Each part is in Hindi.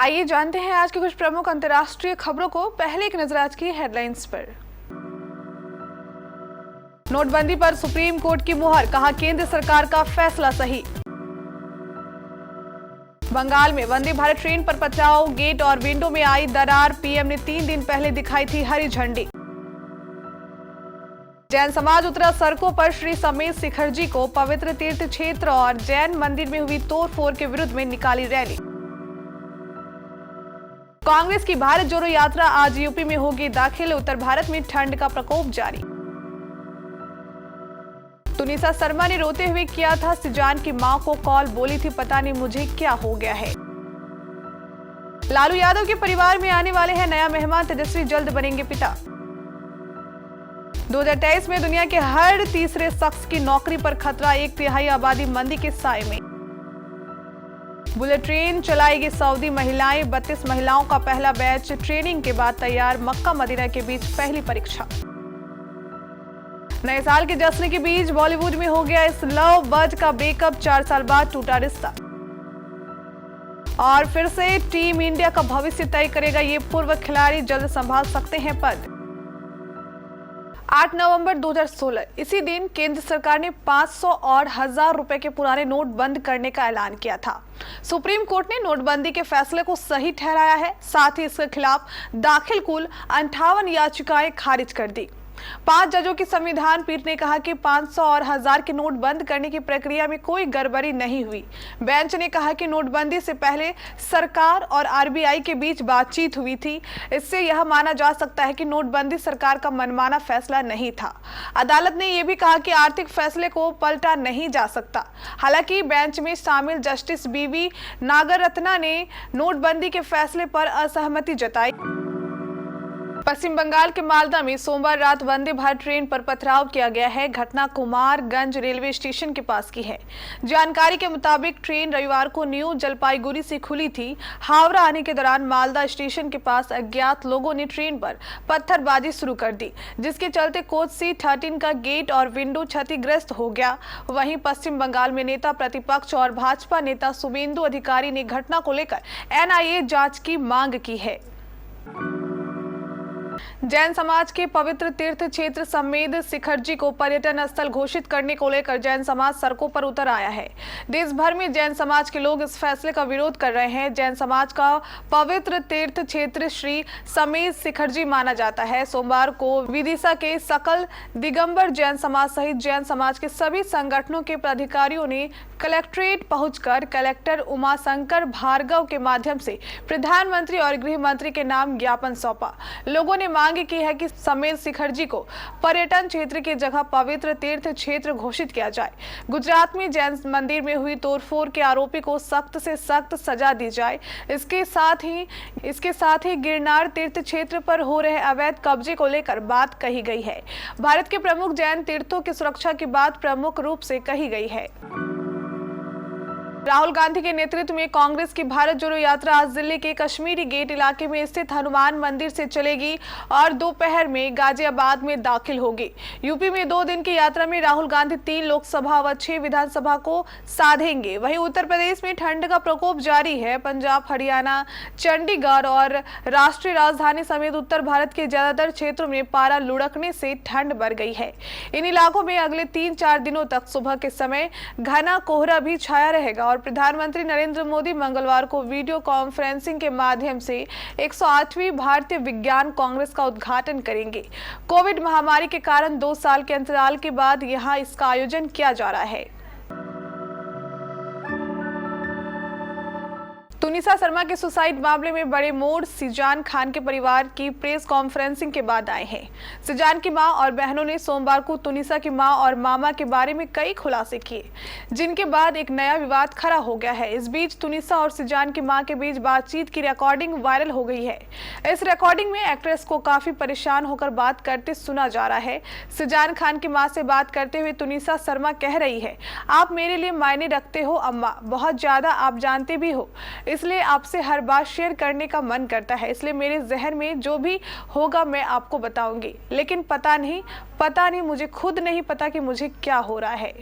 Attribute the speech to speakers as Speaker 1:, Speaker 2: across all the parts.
Speaker 1: आइए जानते हैं आज की कुछ प्रमुख अंतर्राष्ट्रीय खबरों को। पहले एक नजर आज की हेडलाइंस पर। नोटबंदी पर सुप्रीम कोर्ट की मुहर, कहा केंद्र सरकार का फैसला सही। बंगाल में वंदे भारत ट्रेन पर पथराव, गेट और विंडो में आई दरार, पीएम ने 3 दिन पहले दिखाई थी हरी झंडी। जैन समाज उतरा सड़कों पर, श्री समेत शिखरजी को पवित्र तीर्थ क्षेत्र और जैन मंदिर में हुई तोड़फोड़ के विरुद्ध में निकाली रैली। कांग्रेस की भारत जोड़ो यात्रा आज यूपी में होगी दाखिल, उत्तर भारत में ठंड का प्रकोप जारी। तुनिसा शर्मा ने रोते हुए किया था सिजान की मां को कॉल, बोली थी पता नहीं मुझे क्या हो गया है। लालू यादव के परिवार में आने वाले हैं नया मेहमान, तेजस्वी जल्द बनेंगे पिता। 2023 में दुनिया के हर तीसरे शख्स की नौकरी पर खतरा, 1/3 आबादी मंदी के साए में। बुलेट ट्रेन चलाएगी सऊदी महिलाएं, 32 महिलाओं का पहला बैच ट्रेनिंग के बाद तैयार, मक्का मदीना के बीच पहली परीक्षा। नए साल के जश्न के बीच बॉलीवुड में हो गया इस लव बर्ड का ब्रेकअप, 4 साल बाद टूटा रिश्ता। और फिर से टीम इंडिया का भविष्य तय करेगा ये पूर्व खिलाड़ी, जल्द संभाल सकते हैं पद। 8 नवंबर 2016 इसी दिन केंद्र सरकार ने 500 और 1000 रुपए के पुराने नोट बंद करने का ऐलान किया था। सुप्रीम कोर्ट ने नोटबंदी के फैसले को सही ठहराया है, साथ ही इसके खिलाफ दाखिल कुल 58 याचिकाएं खारिज कर दी। 5 जजों की संविधान पीठ ने कहा कि 500 और 1000 के नोट बंद करने की प्रक्रिया में कोई गड़बड़ी नहीं हुई। बेंच ने कहा कि नोटबंदी से पहले सरकार और आरबीआई के बीच बातचीत हुई थी, इससे यह माना जा सकता है कि नोटबंदी सरकार का मनमाना फैसला नहीं था। अदालत ने यह भी कहा कि आर्थिक फैसले को पलटा नहीं जा सकता। हालांकि बेंच में शामिल जस्टिस बीवी नागरत्ना ने नोटबंदी के फैसले पर असहमति जताई। पश्चिम बंगाल के मालदा में सोमवार रात वंदे भारत ट्रेन पर पथराव किया गया है। घटना कुमारगंज रेलवे स्टेशन के पास की है। जानकारी के मुताबिक ट्रेन रविवार को न्यू जलपाईगुड़ी से खुली थी। हावड़ा आने के दौरान मालदा स्टेशन के पास अज्ञात लोगों ने ट्रेन पर पत्थरबाजी शुरू कर दी, जिसके चलते कोच C13 का गेट और विंडो क्षतिग्रस्त हो गया। वहीं पश्चिम बंगाल में नेता प्रतिपक्ष और भाजपा नेता शुभेंदु अधिकारी ने घटना को लेकर NIA जांच की मांग की है। जैन समाज के पवित्र तीर्थ क्षेत्र समेत शिखरजी को पर्यटन स्थल घोषित करने को लेकर जैन समाज सड़कों पर उतर आया है। देश भर में जैन समाज के लोग इस फैसले का विरोध कर रहे हैं। जैन समाज का पवित्र तीर्थ क्षेत्र श्री समेत शिखरजी माना जाता है। सोमवार को विदिशा के सकल दिगंबर जैन समाज सहित जैन समाज के सभी संगठनों के पदाधिकारियों ने कलेक्ट्रेट पहुंचकर कलेक्टर उमाशंकर भार्गव के माध्यम से प्रधानमंत्री और गृह मंत्री के नाम ज्ञापन सौंपा। लोगों ने मांग की है कि समेत शिखरजी को पर्यटन क्षेत्र की जगह पवित्र तीर्थ क्षेत्र घोषित किया जाए। गुजरात में जैन मंदिर में हुई तोड़फोड़ के आरोपी को सख्त से सख्त सजा दी जाए। इसके साथ ही गिरनार तीर्थ क्षेत्र पर हो रहे अवैध कब्जे को लेकर बात कही गई है। भारत के प्रमुख जैन तीर्थों की सुरक्षा की बात प्रमुख रूप से कही गई है। राहुल गांधी के नेतृत्व में कांग्रेस की भारत जोड़ो यात्रा आज दिल्ली के कश्मीरी गेट इलाके में स्थित हनुमान मंदिर से चलेगी और दोपहर में गाजियाबाद में दाखिल होगी। यूपी में 2 दिन की यात्रा में राहुल गांधी 3 लोकसभा व 6 विधानसभा को साधेंगे। वहीं उत्तर प्रदेश में ठंड का प्रकोप जारी है। पंजाब, हरियाणा, चंडीगढ़ और राष्ट्रीय राजधानी समेत उत्तर भारत के ज्यादातर क्षेत्रों में पारा लुढ़कने से ठंड बढ़ गई है। इन इलाकों में अगले 3-4 दिनों तक सुबह के समय घना कोहरा भी छाया रहेगा और प्रधानमंत्री नरेंद्र मोदी मंगलवार को वीडियो कॉन्फ्रेंसिंग के माध्यम से 108वीं भारतीय विज्ञान कांग्रेस का उद्घाटन करेंगे। कोविड महामारी के कारण 2 साल के अंतराल के बाद यहां इसका आयोजन किया जा रहा है। तुनिसा शर्मा के सुसाइड मामले में बड़े मोड़, सिजान खान के परिवार की प्रेस कॉन्फ्रेंसिंग के बाद आए हैं। सिजान की मां और बहनों ने सोमवार को तुनिसा की मां और मामा के बारे में कई खुलासे किए, जिनके बाद एक नया विवाद खड़ा हो गया है। इस बीच तुनिसा और सिजान की मां के बीच बातचीत की रिकॉर्डिंग वायरल हो गई है। इस रिकॉर्डिंग में एक्ट्रेस को काफी परेशान होकर बात करते सुना जा रहा है। सिजान खान की मां से बात करते हुए तुनिसा शर्मा कह रही है, आप मेरे लिए मायने रखते हो अम्मा, बहुत ज्यादा, आप जानते भी हो, इसलिए आपसे हर बात शेयर करने का मन करता है। इसलिए मेरे जहन में जो भी होगा मैं आपको बताऊंगी, लेकिन पता नहीं, मुझे खुद नहीं पता कि मुझे क्या हो रहा है।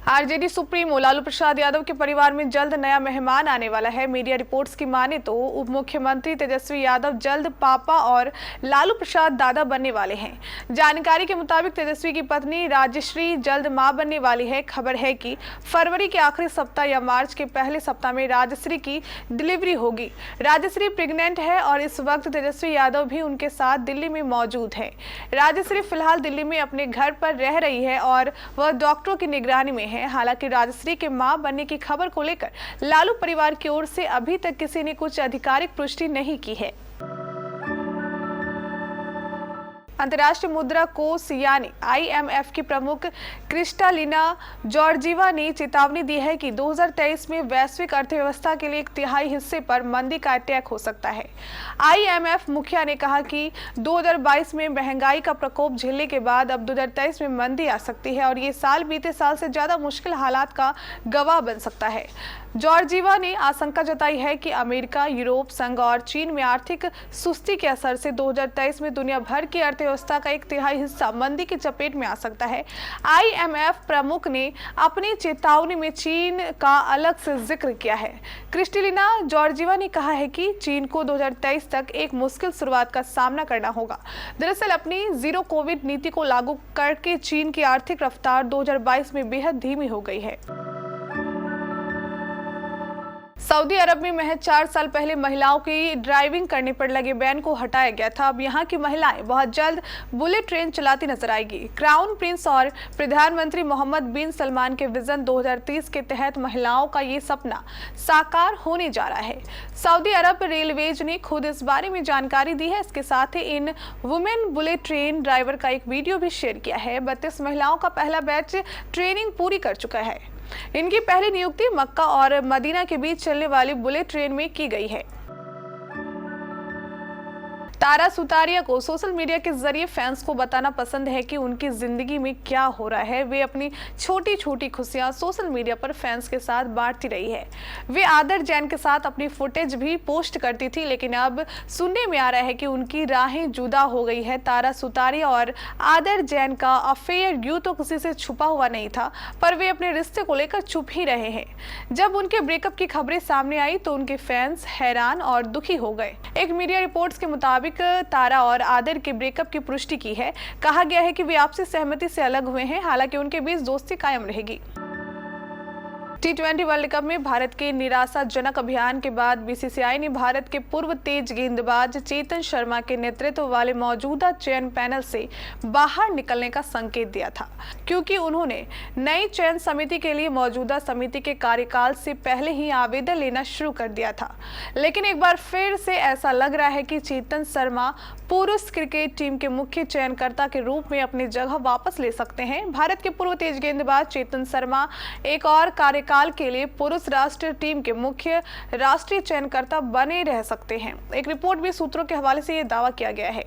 Speaker 1: आरजेडी सुप्रीमो लालू प्रसाद यादव के परिवार में जल्द नया मेहमान आने वाला है। मीडिया रिपोर्ट्स की माने तो उप मुख्यमंत्री तेजस्वी यादव जल्द पापा और लालू प्रसाद दादा बनने वाले हैं। जानकारी के मुताबिक तेजस्वी की पत्नी राजश्री जल्द मां बनने वाली है। खबर है कि फरवरी के आखिरी सप्ताह या मार्च के पहले सप्ताह में राजश्री की डिलीवरी होगी। राजश्री प्रेग्नेंट है और इस वक्त तेजस्वी यादव भी उनके साथ दिल्ली में मौजूद है। राजश्री फिलहाल दिल्ली में अपने घर पर रह रही है और वह डॉक्टरों की निगरानी में है। हालांकि राजश्री के मां बनने की खबर को लेकर लालू परिवार की ओर से अभी तक किसी ने कुछ आधिकारिक पुष्टि नहीं की है। अंतर्राष्ट्रीय मुद्रा कोष यानी IMF की प्रमुख क्रिस्टालिना जॉर्जीवा ने चेतावनी दी है कि 2023 में वैश्विक अर्थव्यवस्था के लिए 1/3 हिस्से पर मंदी का अटैक हो सकता है। IMF मुखिया ने कहा कि 2022 में महंगाई का प्रकोप झेलने के बाद अब 2023 में मंदी आ सकती है और ये साल बीते साल से ज्यादा मुश्किल हालात का गवाह बन सकता है। जॉर्जीवा ने आशंका जताई है कि अमेरिका, यूरोप संघ और चीन में आर्थिक सुस्ती के असर से 2023 में दुनिया भर की अर्थव्यवस्था का 1/3 हिस्सा मंदी की चपेट में आ सकता है। IMF प्रमुख ने अपनी चेतावनी में चीन का अलग से जिक्र किया है। क्रिस्टलिना जॉर्जीवा ने कहा है कि चीन को 2023 तक एक मुश्किल शुरुआत का सामना करना होगा। दरअसल अपनी जीरो कोविड नीति को लागू करके चीन की आर्थिक रफ्तार 2022 में बेहद धीमी हो गई है। सऊदी अरब में महज 4 साल पहले महिलाओं की ड्राइविंग करने पर लगे बैन को हटाया गया था। अब यहां की महिलाएं बहुत जल्द बुलेट ट्रेन चलाती नजर आएगी। क्राउन प्रिंस और प्रधानमंत्री मोहम्मद बिन सलमान के विजन 2030 के तहत महिलाओं का ये सपना साकार होने जा रहा है। सऊदी अरब रेलवेज ने खुद इस बारे में जानकारी दी है। इसके साथ ही इन वुमेन बुलेट ट्रेन ड्राइवर का एक वीडियो भी शेयर किया है। 32 महिलाओं का पहला बैच ट्रेनिंग पूरी कर चुका है। इनकी पहली नियुक्ति मक्का और मदीना के बीच चलने वाली बुलेट ट्रेन में की गई है। तारा सुतारिया को सोशल मीडिया के जरिए फैंस को बताना पसंद है कि उनकी जिंदगी में क्या हो रहा है। वे अपनी छोटी छोटी खुशियां सोशल मीडिया पर फैंस के साथ बांटती रही है। वे आदर जैन के साथ अपनी फुटेज भी पोस्ट करती थी, लेकिन अब सुनने में आ रहा है कि उनकी राहें जुदा हो गई है। तारा सुतारिया और आदर जैन का अफेयर यूं तो किसी से छुपा हुआ नहीं था, पर वे अपने रिश्ते को लेकर चुप ही रहे हैं। जब उनके ब्रेकअप की खबरें सामने आई तो उनके फैंस हैरान और दुखी हो गए। एक मीडिया रिपोर्ट्स के मुताबिक तारा और आदिर के ब्रेकअप की पुष्टि की है। कहा गया है कि वे आपसी सहमति से अलग हुए हैं, हालांकि उनके बीच दोस्ती कायम रहेगी। T20 वर्ल्ड कप में भारत के निराशाजनक अभियान के बाद BCCI ने भारत के पूर्व तेज गेंदबाज चेतन शर्मा के नेतृत्व वाले मौजूदा चयन पैनल से बाहर निकलने का संकेत दिया था, क्योंकि उन्होंने नई चयन समिति के लिए मौजूदा समिति के कार्यकाल से पहले ही आवेदन लेना शुरू कर दिया था। लेकिन एक बार फिर से ऐसा लग रहा है कि चेतन शर्मा पुरुष क्रिकेट टीम के मुख्य चयनकर्ता के रूप में अपनी जगह वापस ले सकते हैं। भारत के पूर्व तेज गेंदबाज चेतन शर्मा एक और कार्यकाल के लिए पुरुष राष्ट्रीय टीम के मुख्य राष्ट्रीय चयनकर्ता बने रह सकते हैं। एक रिपोर्ट भी सूत्रों के हवाले से यह दावा किया गया है।